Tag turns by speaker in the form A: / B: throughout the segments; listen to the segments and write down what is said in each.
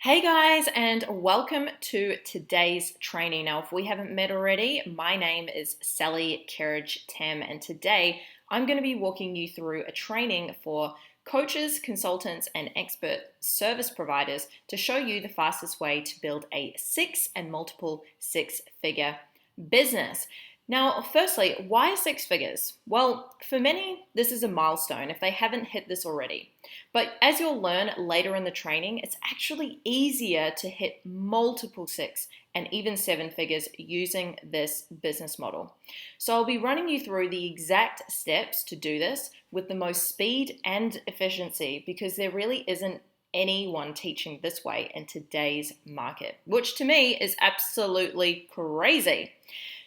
A: Hey guys, and welcome to today's training. Now, if we haven't met already, my name is Sally Kerridge-Temm, and today I'm going to be walking you through a training for coaches, consultants, and expert service providers to show you the fastest way to build a multiple six-figure business. Now, firstly, why six figures? Well, for many, this is a milestone if they haven't hit this already. But as you'll learn later in the training, it's actually easier to hit multiple six and even seven figures using this business model. So I'll be running you through the exact steps to do this with the most speed and efficiency because there really isn't anyone teaching this way in today's market, which to me is absolutely crazy.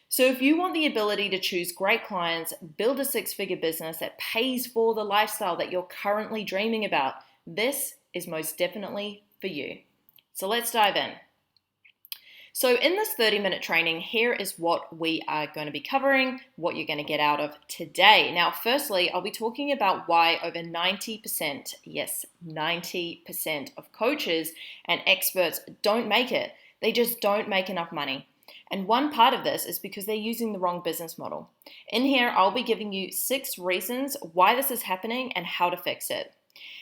A: So if you want the ability to choose great clients, build a six-figure business that pays for the lifestyle that you're currently dreaming about, this is most definitely for you. So let's dive in. So in this 30-minute training, here is what we are going to be covering, what you're going to get out of today. Now, firstly, I'll be talking about why over 90%, yes, 90% of coaches and experts don't make it. They just don't make enough money. And one part of this is because they're using the wrong business model. In here, I'll be giving you 6 reasons why this is happening and how to fix it.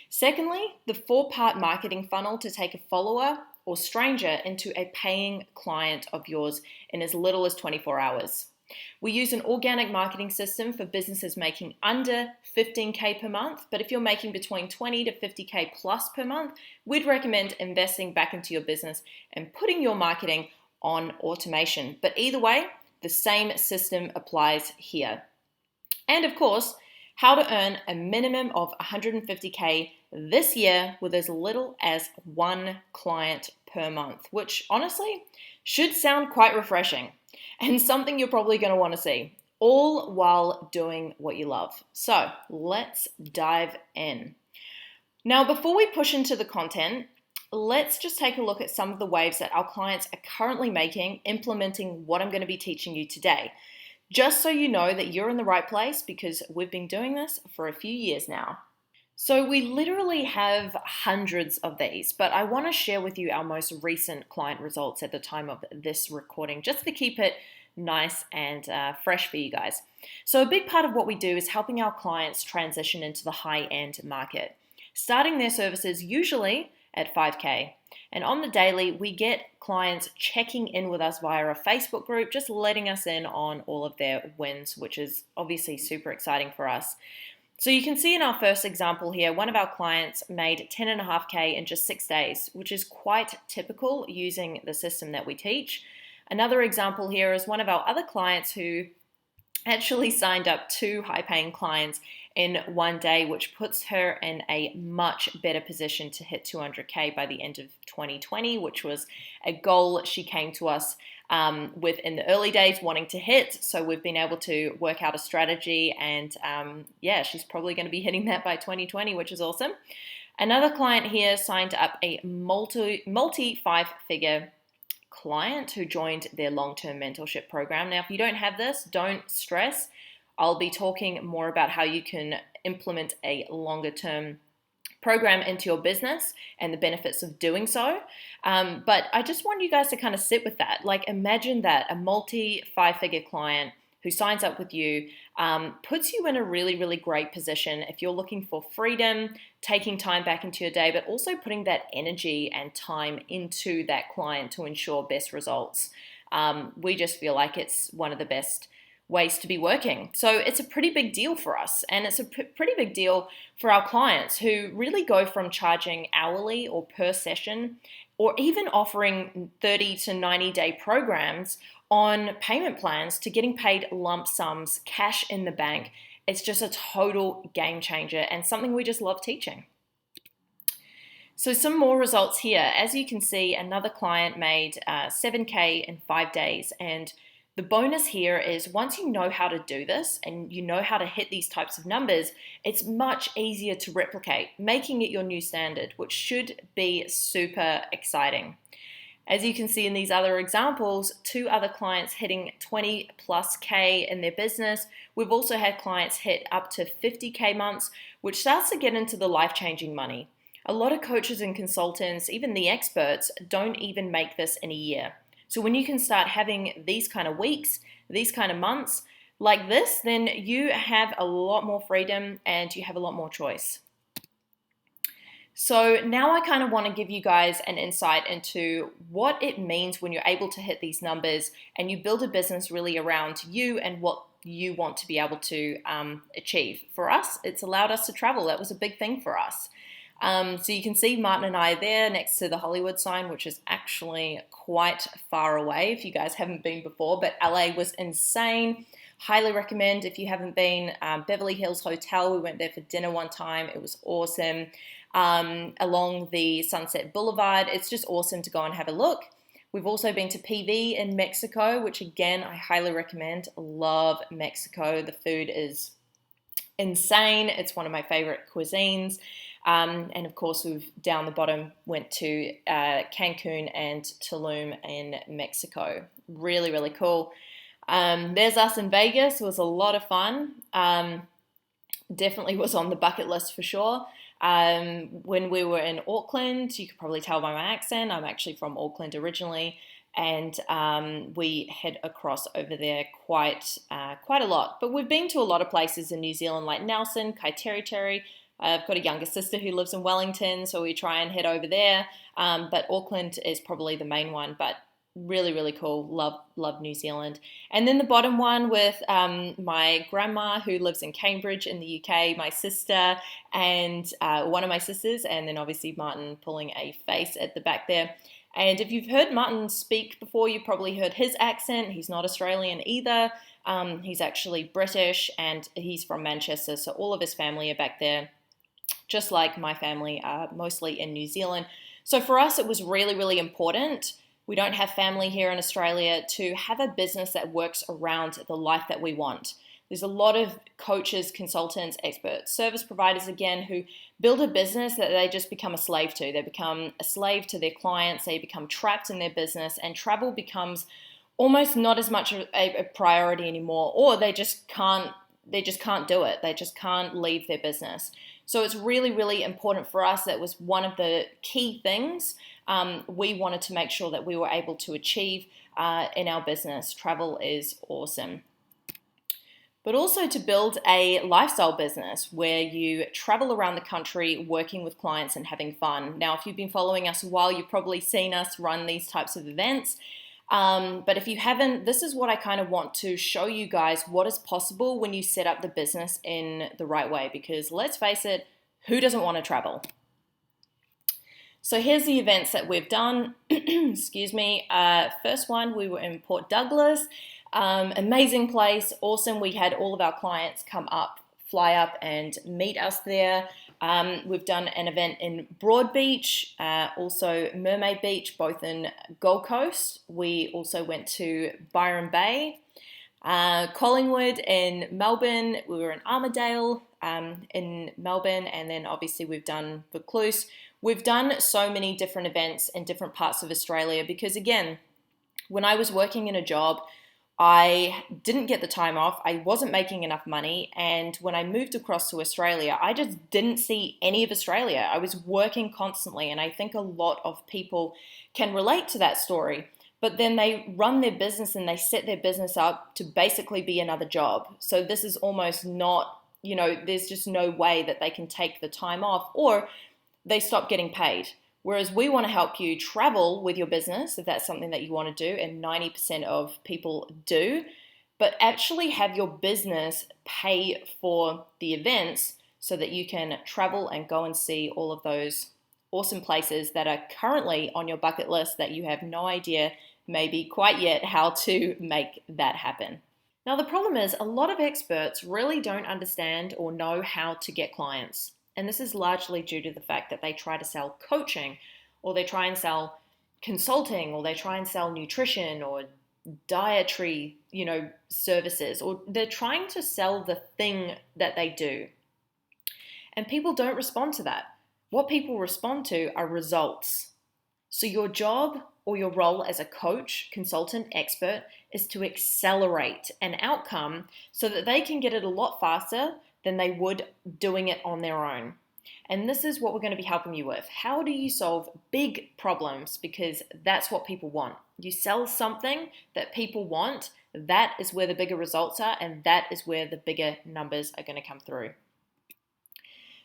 A: Secondly, the 4-part marketing funnel to take a follower or stranger into a paying client of yours in as little as 24 hours. We use an organic marketing system for businesses making under 15K per month, but if you're making between 20 to 50K plus per month, we'd recommend investing back into your business and putting your marketing on automation. But either way, the same system applies here. And of course, how to earn a minimum of 150K this year with as little as 1 client per month, which honestly should sound quite refreshing and something you're probably going to want to see, all while doing what you love. So let's dive in. Now, before we push into the content, let's just take a look at some of the waves that our clients are currently making, implementing what I'm going to be teaching you today. Just so you know that you're in the right place because we've been doing this for a few years now. So we literally have hundreds of these, but I want to share with you our most recent client results at the time of this recording, just to keep it nice and fresh for you guys. So a big part of what we do is helping our clients transition into the high-end market, starting their services usually at 5K. And on the daily, we get clients checking in with us via a Facebook group, just letting us in on all of their wins, which is obviously super exciting for us. So you can see in our first example here, one of our clients made 10.5K in just 6 days, which is quite typical using the system that we teach. Another example here is one of our other clients who actually signed up 2 high-paying clients in 1 day, which puts her in a much better position to hit 200K by the end of 2020, which was a goal she came to us with in the early days wanting to hit. So we've been able to work out a strategy and she's probably going to be hitting that by 2020, which is awesome. Another client here signed up a multi 5-figure client who joined their long-term mentorship program. Now, if you don't have this, don't stress. I'll be talking more about how you can implement a longer-term program into your business and the benefits of doing so. But I just want you guys to kind of sit with that. Like, imagine that a multi-5-figure client who signs up with you puts you in a really, really great position if you're looking for freedom, taking time back into your day, but also putting that energy and time into that client to ensure best results. We just feel like it's one of the best ways to be working. So it's a pretty big deal for us, and it's a pretty big deal for our clients who really go from charging hourly or per session, or even offering 30 to 90-day programs on payment plans to getting paid lump sums, cash in the bank. It's just a total game changer and something we just love teaching. So some more results here. As you can see, another client made 7K in 5 days, and the bonus here is once you know how to do this and you know how to hit these types of numbers, it's much easier to replicate, making it your new standard, which should be super exciting. As you can see in these other examples, 2 other clients hitting 20 plus K in their business. We've also had clients hit up to 50K months, which starts to get into the life-changing money. A lot of coaches and consultants, even the experts, don't even make this in a year. So when you can start having these kind of weeks, these kind of months like this, then you have a lot more freedom and you have a lot more choice. So now I kind of want to give you guys an insight into what it means when you're able to hit these numbers and you build a business really around you and what you want to be able to achieve. For us, it's allowed us to travel. That was a big thing for us. So you can see Martin and I there next to the Hollywood sign, which is actually quite far away if you guys haven't been before, but LA was insane. Highly recommend if you haven't been. Beverly Hills Hotel, we went there for dinner one time. It was awesome. Along the Sunset Boulevard, it's just awesome to go and have a look. We've also been to PV in Mexico, which again, I highly recommend. Love Mexico. The food is insane. It's one of my favorite cuisines. And of course, we've down the bottom went to Cancun and Tulum in Mexico. Really, really cool. There's us in Vegas. It was a lot of fun. Definitely was on the bucket list for sure. When we were in Auckland, you could probably tell by my accent, I'm actually from Auckland originally, and we head across over there quite a lot. But we've been to a lot of places in New Zealand, like Nelson, Kaiteriterri. I've got a younger sister who lives in Wellington, so we try and head over there. But Auckland is probably the main one, but really, really cool. Love New Zealand. And then the bottom one with my grandma who lives in Cambridge in the UK, my sister, and one of my sisters, and then obviously Martin pulling a face at the back there. And if you've heard Martin speak before, you've probably heard his accent. He's not Australian either. He's actually British, and he's from Manchester, so all of his family are back there, just like my family are mostly in New Zealand. So for us, it was really, really important. We don't have family here in Australia to have a business that works around the life that we want. There's a lot of coaches, consultants, experts, service providers, again, who build a business that they just become a slave to. They become a slave to their clients. They become trapped in their business, and travel becomes almost not as much a priority anymore, or they just can't do it. They just can't leave their business. So it's really, really important for us. That was one of the key things we wanted to make sure that we were able to achieve in our business. Travel is awesome. But also to build a lifestyle business where you travel around the country working with clients and having fun. Now, if you've been following us a while, you've probably seen us run these types of events. But if you haven't, this is what I kind of want to show you guys what is possible when you set up the business in the right way. Because let's face it, who doesn't want to travel? So here's the events that we've done. Excuse me. First one, we were in Port Douglas. Amazing place, awesome. We had all of our clients fly up and meet us there. We've done an event in Broadbeach, also Mermaid Beach, both in Gold Coast. We also went to Byron Bay, Collingwood in Melbourne. We were in Armadale in Melbourne, and then obviously we've done Vaucluse. We've done so many different events in different parts of Australia because, again, when I was working in a job, I didn't get the time off. I wasn't making enough money. And when I moved across to Australia, I just didn't see any of Australia. I was working constantly. And I think a lot of people can relate to that story. But then they run their business and they set their business up to basically be another job. So this is almost not, there's just no way that they can take the time off, or they stop getting paid. Whereas we want to help you travel with your business, if that's something that you want to do, and 90% of people do, but actually have your business pay for the events so that you can travel and go and see all of those awesome places that are currently on your bucket list that you have no idea maybe quite yet how to make that happen. Now, the problem is a lot of experts really don't understand or know how to get clients. And this is largely due to the fact that they try to sell coaching, or they try and sell consulting, or they try and sell nutrition or dietary, services, or they're trying to sell the thing that they do. And people don't respond to that. What people respond to are results. So your job or your role as a coach, consultant, expert is to accelerate an outcome so that they can get it a lot faster than they would doing it on their own. And this is what we're going to be helping you with. How do you solve big problems? Because that's what people want. You sell something that people want, that is where the bigger results are, and that is where the bigger numbers are going to come through.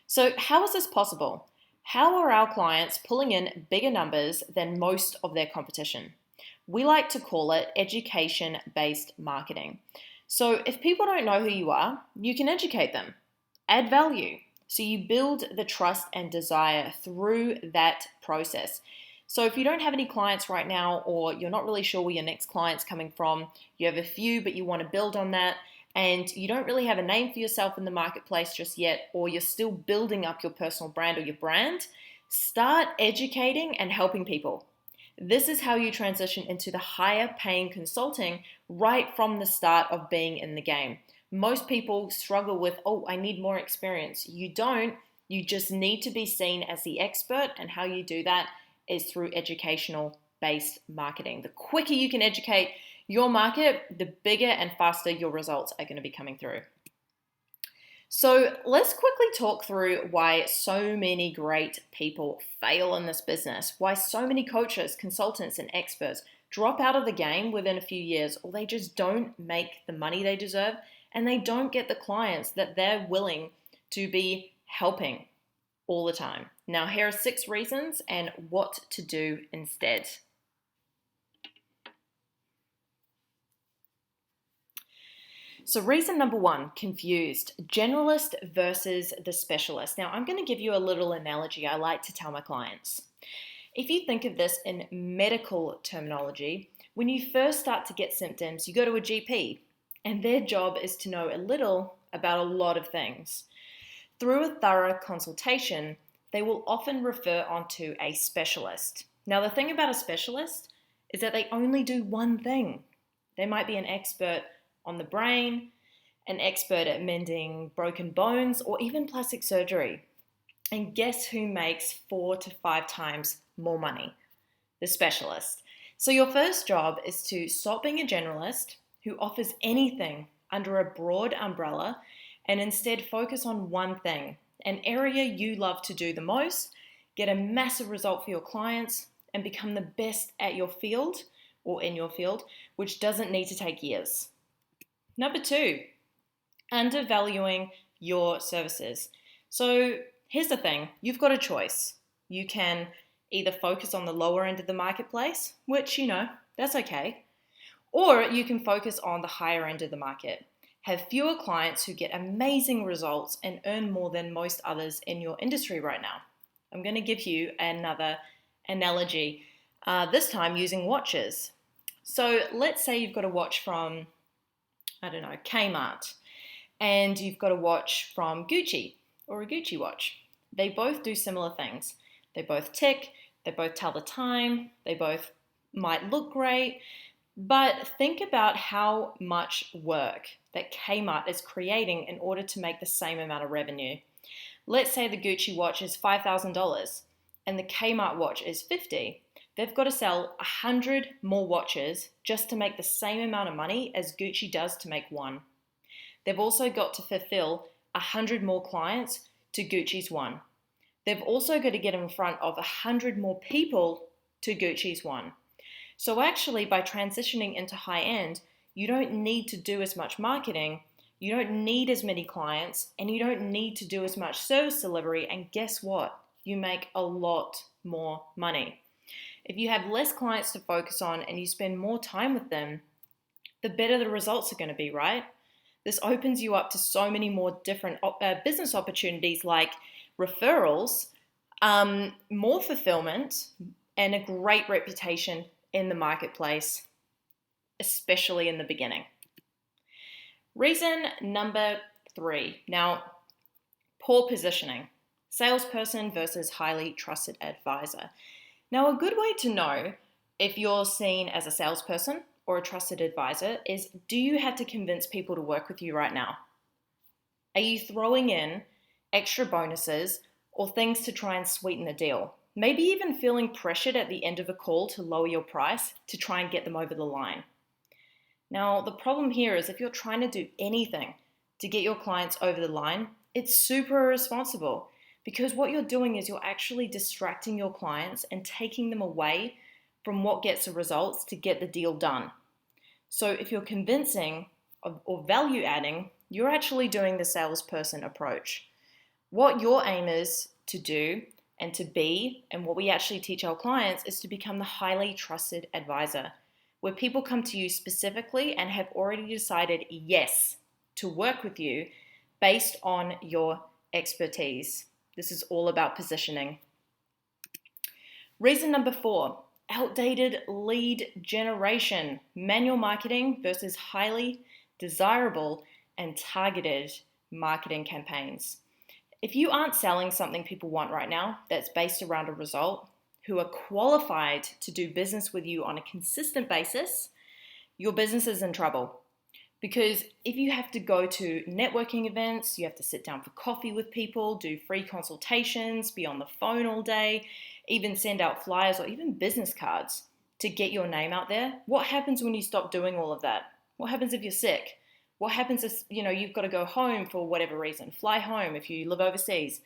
A: So how is this possible? How are our clients pulling in bigger numbers than most of their competition? We like to call it education-based marketing. So if people don't know who you are, you can educate them, add value. So you build the trust and desire through that process. So if you don't have any clients right now, or you're not really sure where your next client's coming from, you have a few but you want to build on that, and you don't really have a name for yourself in the marketplace just yet, or you're still building up your personal brand or your brand, start educating and helping people. This is how you transition into the higher paying consulting right from the start of being in the game. Most people struggle with, oh, I need more experience. You don't. You just need to be seen as the expert, and how you do that is through educational-based marketing. The quicker you can educate your market, the bigger and faster your results are going to be coming through. So let's quickly talk through why so many great people fail in this business, why so many coaches, consultants, and experts drop out of the game within a few years, or they just don't make the money they deserve, and they don't get the clients that they're willing to be helping all the time. Now, here are 6 reasons and what to do instead. So reason number 1, confused. Generalist versus the specialist. Now, I'm going to give you a little analogy I like to tell my clients. If you think of this in medical terminology, when you first start to get symptoms, you go to a GP, and their job is to know a little about a lot of things. Through a thorough consultation, they will often refer on to a specialist. Now, the thing about a specialist is that they only do one thing. They might be an expert on the brain, an expert at mending broken bones, or even plastic surgery. And guess who makes 4 to 5 times more money? The specialist. So your first job is to stop being a generalist who offers anything under a broad umbrella, and instead focus on one thing, an area you love to do the most, get a massive result for your clients, and become the best at your field or in your field, which doesn't need to take years. Number 2, undervaluing your services. So here's the thing, you've got a choice. You can either focus on the lower end of the marketplace, which, that's okay, or you can focus on the higher end of the market. Have fewer clients who get amazing results and earn more than most others in your industry right now. I'm going to give you another analogy, this time using watches. So let's say you've got a watch from, Kmart, and you've got a watch from Gucci, or a Gucci watch. They both do similar things. They both tick, they both tell the time, they both might look great, but think about how much work that Kmart is creating in order to make the same amount of revenue. Let's say the Gucci watch is $5,000 and the Kmart watch is $50,000. They've got to sell 100 more watches just to make the same amount of money as Gucci does to make one. They've also got to fulfill 100 more clients to Gucci's one. They've also got to get in front of 100 more people to Gucci's one. So actually, by transitioning into high end, you don't need to do as much marketing, you don't need as many clients, and you don't need to do as much service delivery, and guess what? You make a lot more money. If you have less clients to focus on and you spend more time with them, the better the results are going to be, right? This opens you up to so many more different business opportunities like referrals, more fulfillment, and a great reputation in the marketplace, especially in the beginning. Reason number 3. Now, poor positioning. Salesperson versus highly trusted advisor. Now, a good way to know if you're seen as a salesperson or a trusted advisor is, do you have to convince people to work with you right now? Are you throwing in extra bonuses or things to try and sweeten the deal? Maybe even feeling pressured at the end of a call to lower your price to try and get them over the line. Now, the problem here is if you're trying to do anything to get your clients over the line, it's super irresponsible. because what you're doing is you're actually distracting your clients and taking them away from what gets the results to get the deal done. So if you're convincing or value adding, you're actually doing the salesperson approach. What your aim is to do and to be, and what we actually teach our clients, is to become the highly trusted advisor, where people come to you specifically and have already decided yes to work with you based on your expertise. This is all about positioning. Reason number 4, outdated lead generation, manual marketing versus highly desirable and targeted marketing campaigns. If you aren't selling something people want right now that's based around a result, who are qualified to do business with you on a consistent basis, your business is in trouble. Because if you have to go to networking events, you have to sit down for coffee with people, do free consultations, be on the phone all day, even send out flyers or even business cards to get your name out there, what happens when you stop doing all of that? What happens if you're sick? What happens if, you've got to go home for whatever reason, fly home if you live overseas?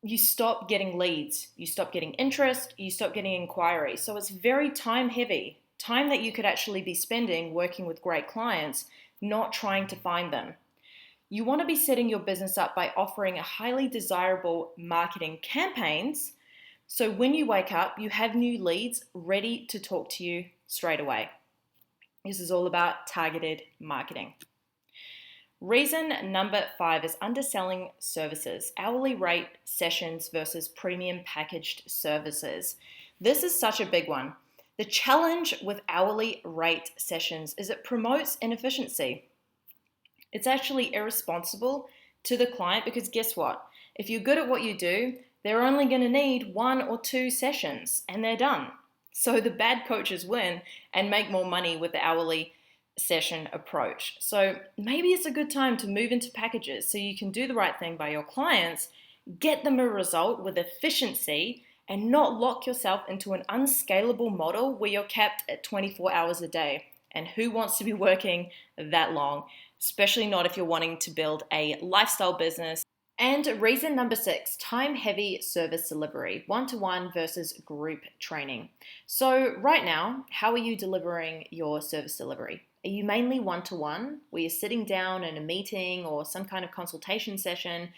A: You stop getting leads, you stop getting interest, you stop getting inquiries. So it's very time heavy, time that you could actually be spending working with great clients, not trying to find them. You want to be setting your business up by offering a highly desirable marketing campaigns. So when you wake up, you have new leads ready to talk to you straight away. This is all about targeted marketing. Reason number 5 is underselling services, hourly rate sessions versus premium packaged services. This is such a big one. The challenge with hourly rate sessions is it promotes inefficiency. It's actually irresponsible to the client because guess what? If you're good at what you do, they're only going to need 1 or 2 sessions and they're done. So the bad coaches win and make more money with the hourly session approach. So maybe it's a good time to move into packages so you can do the right thing by your clients, get them a result with efficiency, and not lock yourself into an unscalable model where you're capped at 24 hours a day. And who wants to be working that long? Especially not if you're wanting to build a lifestyle business. And reason number 6, time-heavy service delivery, one-to-one versus group training. So right now, how are you delivering your service delivery? Are you mainly one-to-one, where you're sitting down in a meeting or some kind of consultation session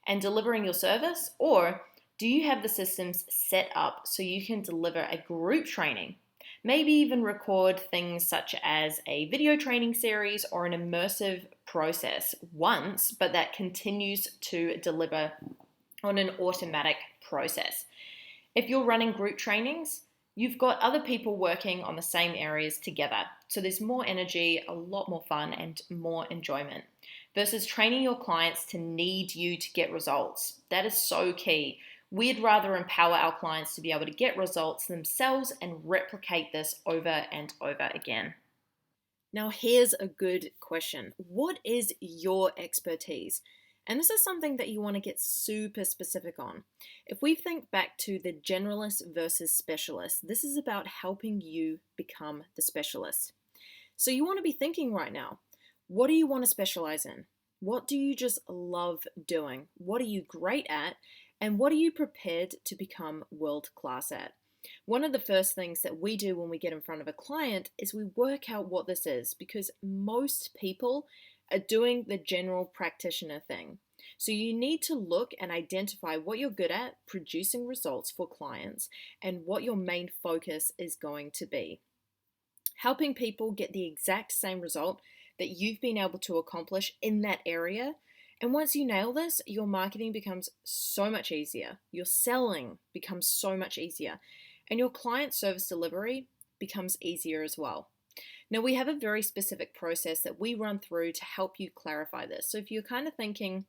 A: and delivering your service? Or do you have the systems set up so you can deliver a group training? Maybe even record things such as a video training series or an immersive process once, but that continues to deliver on an automatic process. If you're running group trainings, you've got other people working on the same areas together. So there's more energy, a lot more fun, and more enjoyment. Versus training your clients to need you to get results. That is so key. We'd rather empower our clients to be able to get results themselves and replicate this over and over again. Now, here's a good question. What is your expertise? And this is something that you want to get super specific on. If we think back to the generalist versus specialist, this is about helping you become the specialist. So you want to be thinking right now, what do you want to specialize in? What do you just love doing? What are you great at? And what are you prepared to become world class at? One of the first things that we do when we get in front of a client is we work out what this is, because most people are doing the general practitioner thing. So you need to look and identify what you're good at producing results for clients and what your main focus is going to be. Helping people get the exact same result that you've been able to accomplish in that area. And once you nail this, your marketing becomes so much easier. Your selling becomes so much easier. And your client service delivery becomes easier as well. Now, we have a very specific process that we run through to help you clarify this. So if you're kind of thinking,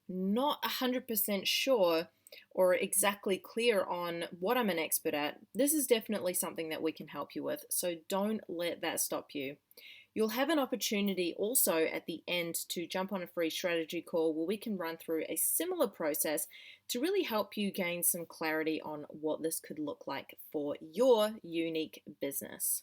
A: not 100% sure or exactly clear on what I'm an expert at, this is definitely something that we can help you with. So don't let that stop you. You'll have an opportunity also at the end to jump on a free strategy call where we can run through a similar process to really help you gain some clarity on what this could look like for your unique business.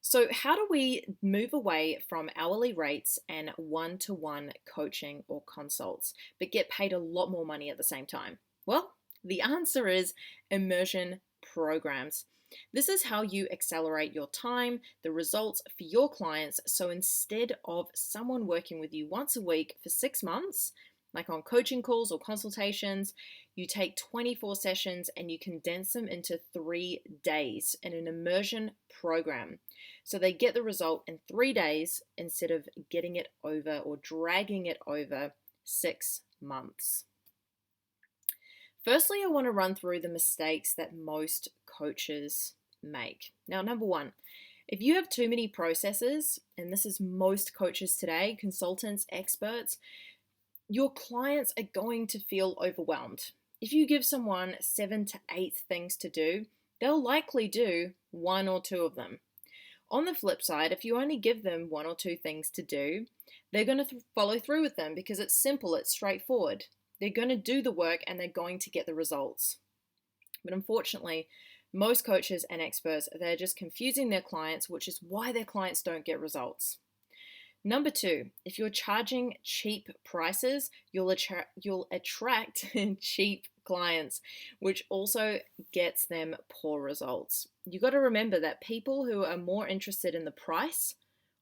A: So, how do we move away from hourly rates and one-to-one coaching or consults, but get paid a lot more money at the same time? Well, the answer is immersion programs. This is how you accelerate your time, the results for your clients. So instead of someone working with you once a week for 6 months, like on coaching calls or consultations, you take 24 sessions and you condense them into 3 days in an immersion program. So they get the result in 3 days instead of getting it over or dragging it over 6 months. Firstly, I want to run through the mistakes that most coaches make. Now, number one, if you have too many processes, and this is most coaches today, consultants, experts, your clients are going to feel overwhelmed. If you give someone 7 to 8 things to do, they'll likely do 1 or 2 of them. On the flip side, if you only give them 1 or 2 things to do, they're going to follow through with them because it's simple, it's straightforward. They're going to do the work and they're going to get the results. But unfortunately, most coaches and experts, they're just confusing their clients, which is why their clients don't get results. Number 2, if you're charging cheap prices, you'll attract cheap clients, which also gets them poor results. You got to remember that people who are more interested in the price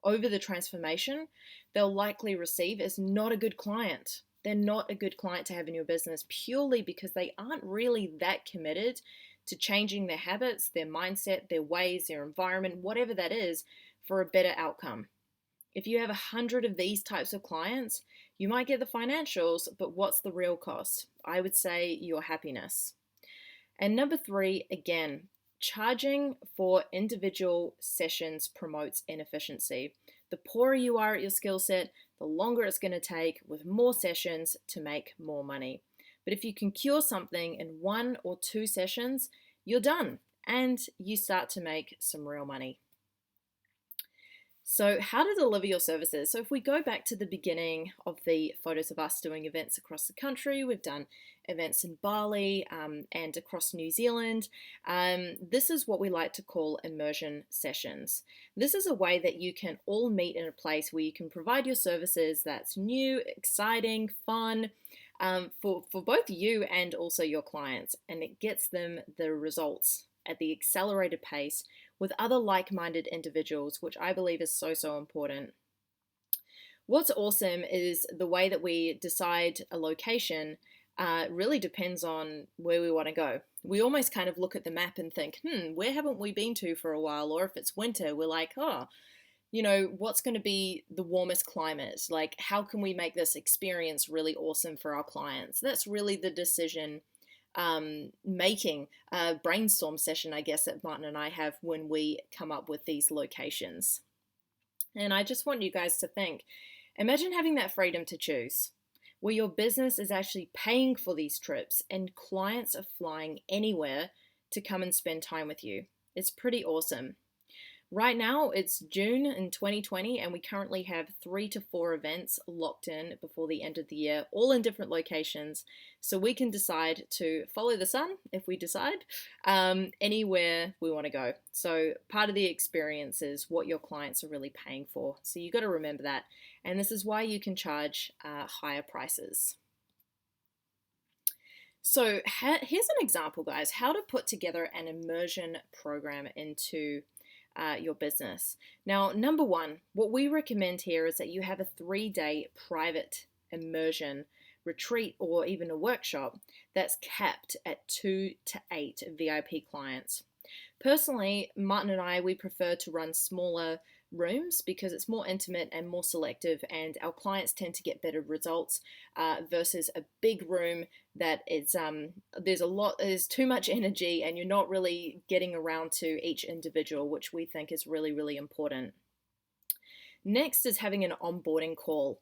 A: over the transformation, they'll likely receive as not a good client. They're not a good client to have in your business purely because they aren't really that committed to changing their habits, their mindset, their ways, their environment, whatever that is, for a better outcome. If you have 100 of these types of clients, you might get the financials, but what's the real cost? I would say your happiness. And number 3, again, charging for individual sessions promotes inefficiency. The poorer you are at your skill set, the longer it's going to take with more sessions to make more money. But if you can cure something in 1 or 2 sessions, you're done and you start to make some real money. So how to deliver your services. So if we go back to the beginning of the photos of us doing events across the country, we've done events in Bali and across New Zealand. This is what we like to call immersion sessions. This is a way that you can all meet in a place where you can provide your services that's new, exciting, fun, for both you and also your clients. And it gets them the results at the accelerated pace with other like-minded individuals, which I believe is so important. What's awesome is the way that we decide a location really depends on where we want to go. We almost kind of look at the map and think, where haven't we been to for a while? Or if it's winter, we're like, what's going to be the warmest climate? Like, how can we make this experience really awesome for our clients? That's really the decision making brainstorm session, I guess, that Martin and I have when we come up with these locations. And I just want you guys to think, imagine having that freedom to choose, where your business is actually paying for these trips and clients are flying anywhere to come and spend time with you. It's pretty awesome. Right now, it's June in 2020, and we currently have 3 to 4 events locked in before the end of the year, all in different locations. So we can decide to follow the sun, if we decide, anywhere we want to go. So part of the experience is what your clients are really paying for. So you got to remember that. And this is why you can charge higher prices. So here's an example, guys, how to put together an immersion program into your business. Now, number 1, what we recommend here is that you have a 3-day private immersion retreat or even a workshop that's capped at 2 to 8 VIP clients. Personally, Martin and I, we prefer to run smaller rooms because it's more intimate and more selective, and our clients tend to get better results versus a big room that is there's too much energy and you're not really getting around to each individual, which we think is really important. Next is having an onboarding call.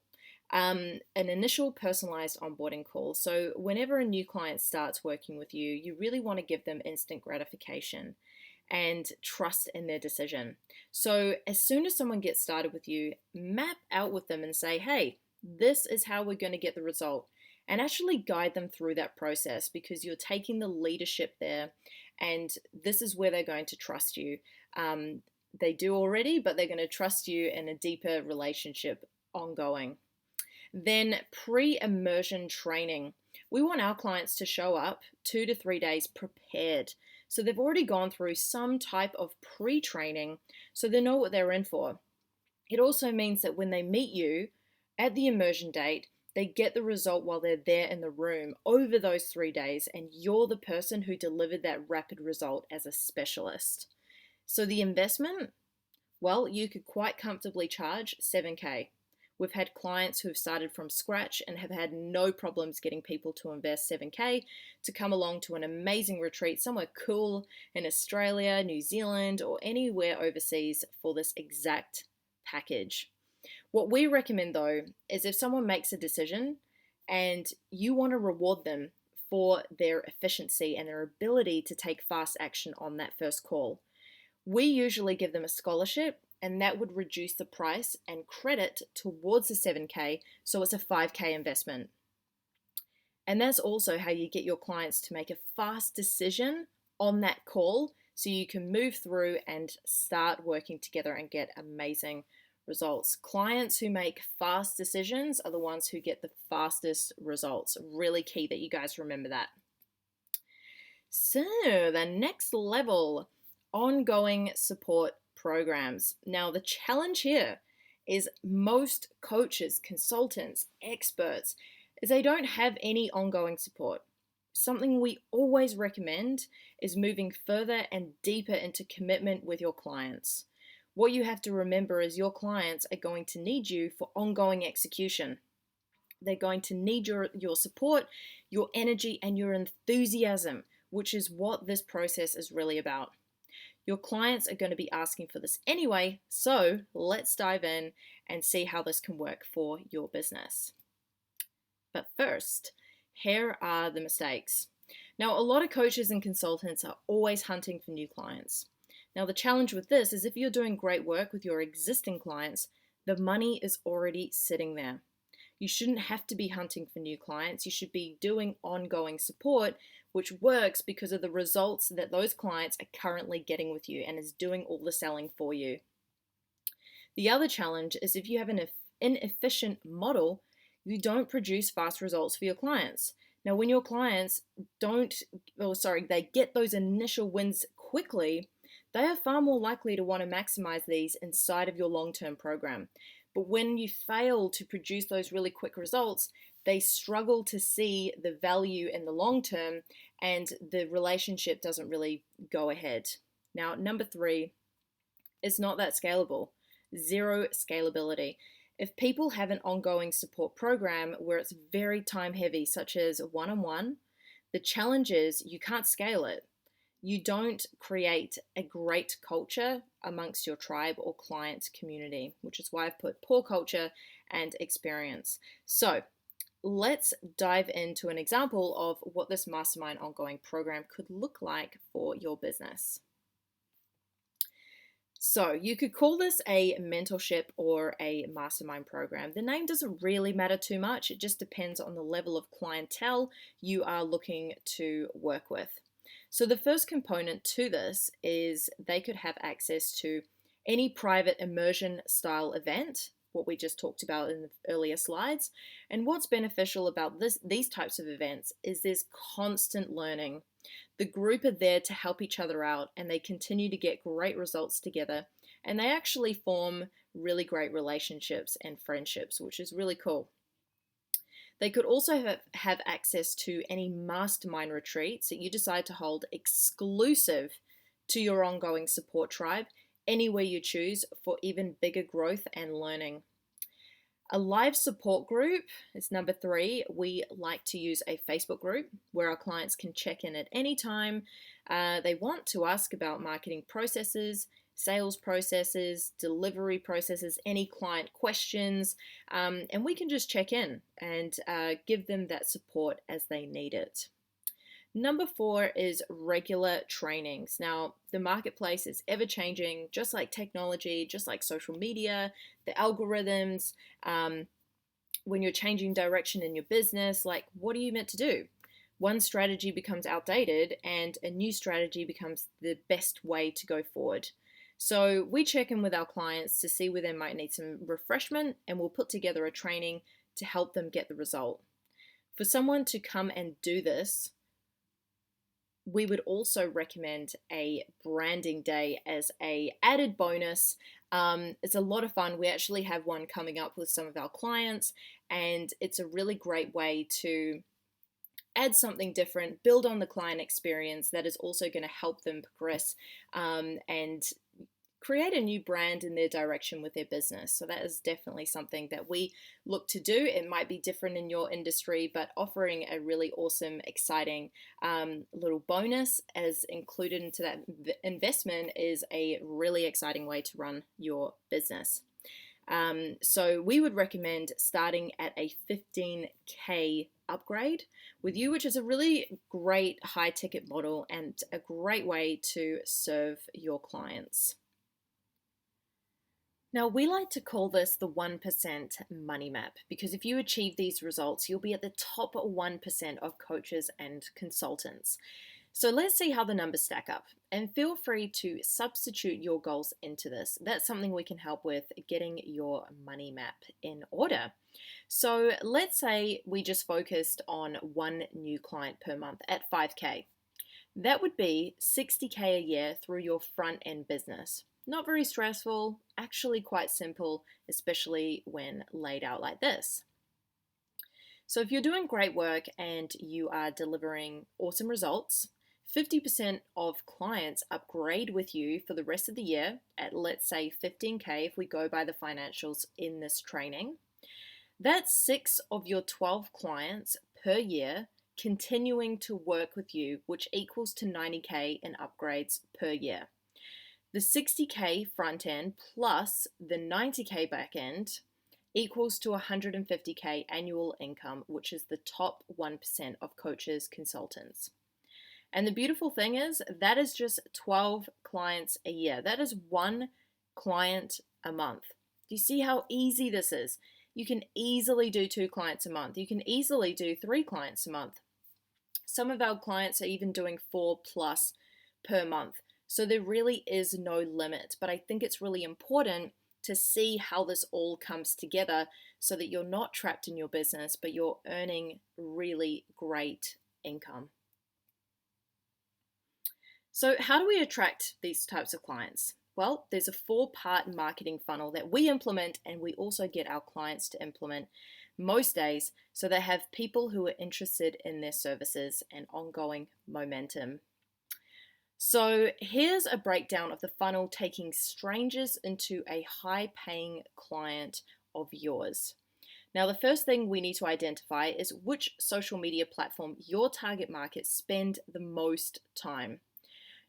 A: An initial personalized onboarding call. So whenever a new client starts working with you, you really want to give them instant gratification and trust in their decision. So as soon as someone gets started with you, map out with them and say, hey, this is how we're going to get the result, and actually guide them through that process, because you're taking the leadership there and this is where they're going to trust you. they do already, but they're going to trust you in a deeper relationship ongoing. Then pre-immersion training. We want our clients to show up 2 to 3 days prepared. So they've already gone through some type of pre-training so they know what they're in for. It also means that when they meet you at the immersion date, they get the result while they're there in the room over those 3 days, and you're the person who delivered that rapid result as a specialist. So the investment, well, you could quite comfortably charge 7K. We've had clients who have started from scratch and have had no problems getting people to invest 7K to come along to an amazing retreat somewhere cool in Australia, New Zealand, or anywhere overseas for this exact package. What we recommend though is if someone makes a decision and you want to reward them for their efficiency and their ability to take fast action on that first call, we usually give them a scholarship, and that would reduce the price and credit towards the 7K, so it's a 5K investment. And that's also how you get your clients to make a fast decision on that call so you can move through and start working together and get amazing results. Clients who make fast decisions are the ones who get the fastest results. Really key that you guys remember that. So the next level, ongoing support programs. Now the challenge here is most coaches, consultants, experts, is they don't have any ongoing support. Something we always recommend is moving further and deeper into commitment with your clients. What you have to remember is your clients are going to need you for ongoing execution. They're going to need your support, your energy, and your enthusiasm, which is what this process is really about. Your clients are going to be asking for this anyway, so let's dive in and see how this can work for your business. But first, here are the mistakes. Now, a lot of coaches and consultants are always hunting for new clients. Now, the challenge with this is if you're doing great work with your existing clients, the money is already sitting there. You shouldn't have to be hunting for new clients. You should be doing ongoing support, which works because of the results that those clients are currently getting with you and is doing all the selling for you. The other challenge is if you have an inefficient model, you don't produce fast results for your clients. Now, when your clients they get those initial wins quickly, they are far more likely to want to maximize these inside of your long-term program. But when you fail to produce those really quick results, they struggle to see the value in the long term and the relationship doesn't really go ahead. Now, number 3 is not that scalable. Zero scalability. If people have an ongoing support program where it's very time heavy, such as one-on-one, the challenge is you can't scale it. You don't create a great culture amongst your tribe or client community, which is why I've put poor culture and experience. So let's dive into an example of what this mastermind ongoing program could look like for your business. So you could call this a mentorship or a mastermind program. The name doesn't really matter too much. It just depends on the level of clientele you are looking to work with. So the first component to this is they could have access to any private immersion style event, what we just talked about in the earlier slides. And what's beneficial about these types of events is there's constant learning. The group are there to help each other out and they continue to get great results together, and they actually form really great relationships and friendships, which is really cool. They could also have access to any mastermind retreats that you decide to hold exclusive to your ongoing support tribe, anywhere you choose, for even bigger growth and learning. A live support group is number 3. We like to use a Facebook group where our clients can check in at any time they want to ask about marketing processes, sales processes, delivery processes, any client questions, and we can just check in and give them that support as they need it. Number 4 is regular trainings. Now, the marketplace is ever changing, just like technology, just like social media, the algorithms. When you're changing direction in your business, like what are you meant to do? One strategy becomes outdated and a new strategy becomes the best way to go forward. So we check in with our clients to see where they might need some refreshment, and we'll put together a training to help them get the result. For someone to come and do this, we would also recommend a branding day as a added bonus. It's a lot of fun. We actually have one coming up with some of our clients, and it's a really great way to add something different, build on the client experience that is also going to help them progress and create a new brand in their direction with their business. So that is definitely something that we look to do. It might be different in your industry, but offering a really awesome, exciting little bonus as included into that investment is a really exciting way to run your business. So we would recommend starting at a 15K upgrade with you, which is a really great high ticket model and a great way to serve your clients. Now, we like to call this the 1% money map because if you achieve these results, you'll be at the top 1% of coaches and consultants. So let's see how the numbers stack up, and feel free to substitute your goals into this. That's something we can help with getting your money map in order. So let's say we just focused on one new client per month at 5K. That would be 60K a year through your front end business. Not very stressful, actually quite simple, especially when laid out like this. So if you're doing great work and you are delivering awesome results, 50% of clients upgrade with you for the rest of the year at, let's say, 15K if we go by the financials in this training. That's 6 of your 12 clients per year continuing to work with you, which equals to 90K in upgrades per year. The 60K front end plus the 90K back end equals to 150K annual income, which is the top 1% of coaches, consultants. And the beautiful thing is that is just 12 clients a year. That is one client a month. Do you see how easy this is? You can easily do 2 clients a month. You can easily do 3 clients a month. Some of our clients are even doing 4+ per month. So there really is no limit, but I think it's really important to see how this all comes together so that you're not trapped in your business, but you're earning really great income. So how do we attract these types of clients? Well, there's a 4-part marketing funnel that we implement, and we also get our clients to implement most days so they have people who are interested in their services and ongoing momentum. So here's a breakdown of the funnel taking strangers into a high-paying client of yours. Now, the first thing we need to identify is which social media platform your target market spend the most time.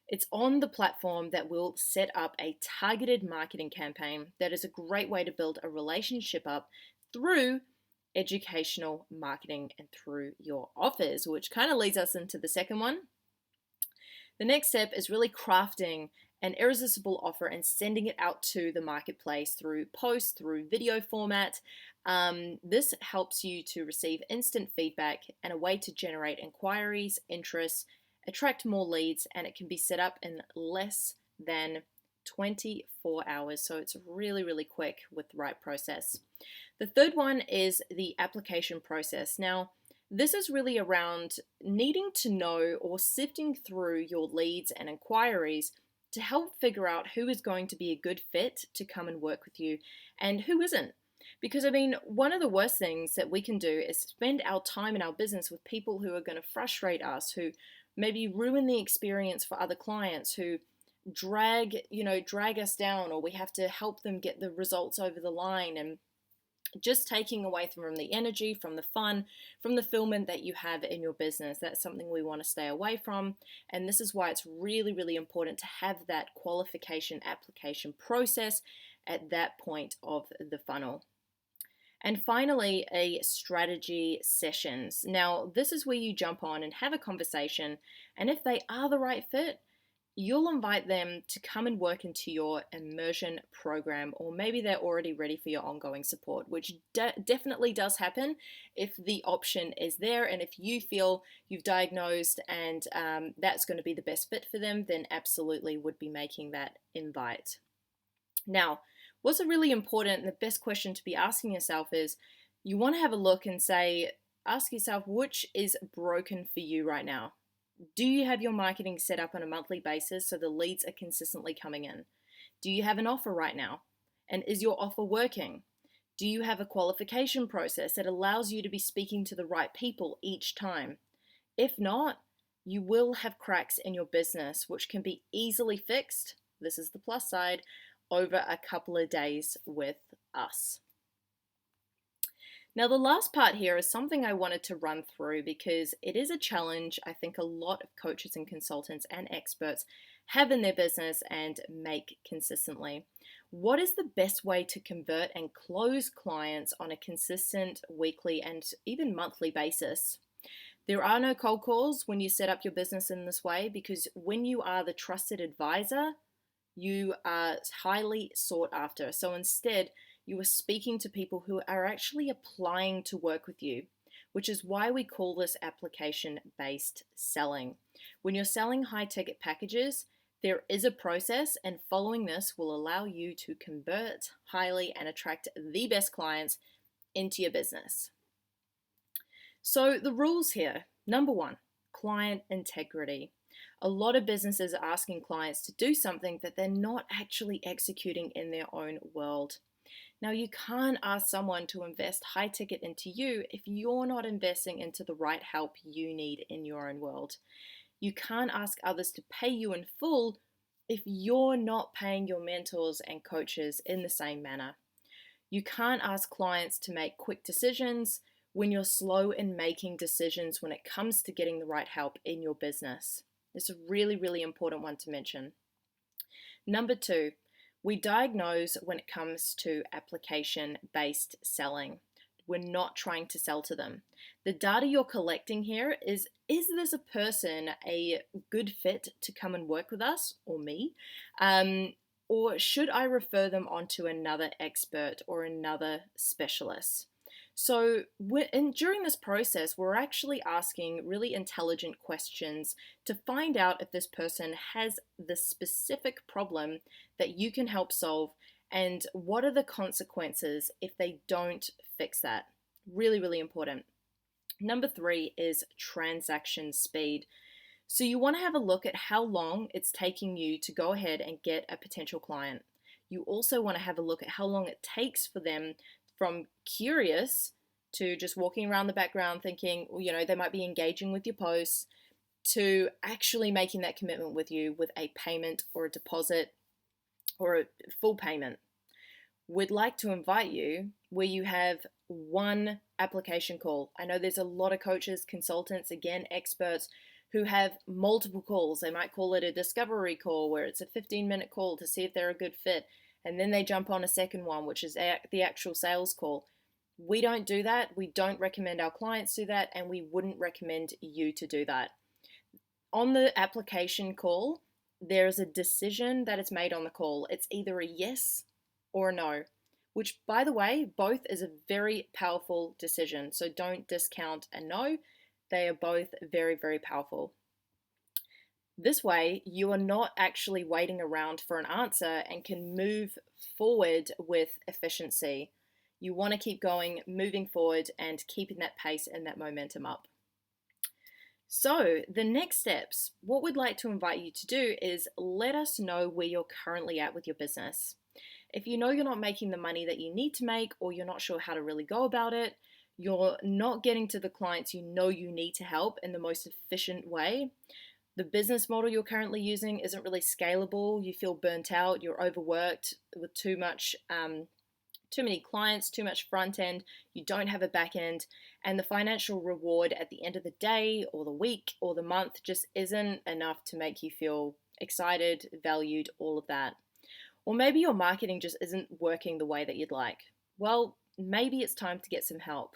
A: It's on the platform that will set up a targeted marketing campaign that is a great way to build a relationship up through educational marketing and through your offers, which kind of leads us into the second one. The next step is really crafting an irresistible offer and sending it out to the marketplace through posts, through video format. This helps you to receive instant feedback and a way to generate inquiries, interest, attract more leads, and it can be set up in less than 24 hours. So it's really, really quick with the right process. The third one is the application process. Now, this is really around needing to know or sifting through your leads and inquiries to help figure out who is going to be a good fit to come and work with you and who isn't. Because, I mean, one of the worst things that we can do is spend our time in our business with people who are going to frustrate us, who maybe ruin the experience for other clients, who drag us down, or we have to help them get the results over the line, and just taking away from the energy, from the fun, from the fulfillment that you have in your business. That's something we want to stay away from. And this is why it's really, really important to have that qualification application process at that point of the funnel. And finally, a strategy sessions. Now, this is where you jump on and have a conversation. And if they are the right fit, you'll invite them to come and work into your immersion program, or maybe they're already ready for your ongoing support, which definitely does happen if the option is there. And if you feel you've diagnosed and that's going to be the best fit for them, then absolutely would be making that invite. Now, what's a really important and the best question to be asking yourself is you want to have a look and ask yourself, which is broken for you right now? Do you have your marketing set up on a monthly basis so the leads are consistently coming in? Do you have an offer right now? And is your offer working? Do you have a qualification process that allows you to be speaking to the right people each time? If not, you will have cracks in your business, which can be easily fixed. This is the plus side, over a couple of days with us. Now, the last part here is something I wanted to run through because it is a challenge I think a lot of coaches and consultants and experts have in their business and make consistently. What is the best way to convert and close clients on a consistent weekly and even monthly basis? There are no cold calls when you set up your business in this way, because when you are the trusted advisor, you are highly sought after. So instead, you are speaking to people who are actually applying to work with you, which is why we call this application-based selling. When you're selling high-ticket packages, there is a process, and following this will allow you to convert highly and attract the best clients into your business. So the rules here, number one, client integrity. A lot of businesses are asking clients to do something that they're not actually executing in their own world. Now, you can't ask someone to invest high ticket into you if you're not investing into the right help you need in your own world. You can't ask others to pay you in full if you're not paying your mentors and coaches in the same manner. You can't ask clients to make quick decisions when you're slow in making decisions when it comes to getting the right help in your business. It's a really, really important one to mention. Number two, we diagnose when it comes to application-based selling. We're not trying to sell to them. The data you're collecting here is this a person a good fit to come and work with us or me? Or should I refer them on to another expert or another specialist? So during this process, we're actually asking really intelligent questions to find out if this person has the specific problem that you can help solve, and what are the consequences if they don't fix that. Really, really important. Number three is transaction speed. So you want to have a look at how long it's taking you to go ahead and get a potential client. You also want to have a look at how long it takes for them from curious to just walking around the background thinking, they might be engaging with your posts, to actually making that commitment with you with a payment or a deposit or a full payment. We'd like to invite you where you have one application call. I know there's a lot of coaches, consultants, again, experts who have multiple calls. They might call it a discovery call where it's a 15-minute call to see if they're a good fit. And then they jump on a second one, which is the actual sales call. We don't do that. We don't recommend our clients do that, and we wouldn't recommend you to do that. On the application call, there is a decision that is made on the call. It's either a yes or a no, which, by the way, both is a very powerful decision. So don't discount a no. They are both very, very powerful. This way, you are not actually waiting around for an answer and can move forward with efficiency. You want to keep going, moving forward, and keeping that pace and that momentum up. So the next steps, what we'd like to invite you to do is let us know where you're currently at with your business. If you know you're not making the money that you need to make, or you're not sure how to really go about it, you're not getting to the clients you know you need to help in the most efficient way, the business model you're currently using isn't really scalable, you feel burnt out, you're overworked with too many clients, too much front end, you don't have a back end, and the financial reward at the end of the day or the week or the month just isn't enough to make you feel excited, valued, all of that. Or maybe your marketing just isn't working the way that you'd like. Well, maybe it's time to get some help.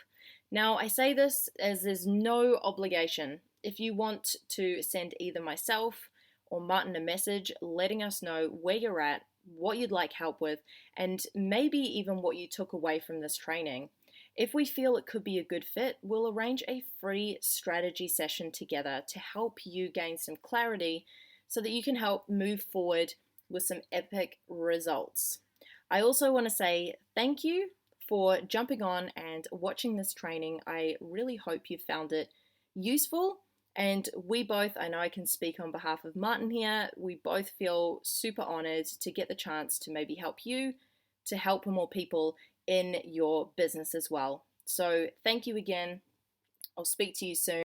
A: Now, I say this as there's no obligation. If you want to send either myself or Martin a message letting us know where you're at, what you'd like help with, and maybe even what you took away from this training. If we feel it could be a good fit, we'll arrange a free strategy session together to help you gain some clarity so that you can help move forward with some epic results. I also want to say thank you for jumping on and watching this training. I really hope you found it useful. And we both, I know I can speak on behalf of Martin here, we both feel super honored to get the chance to maybe help you, to help more people in your business as well. So thank you again. I'll speak to you soon.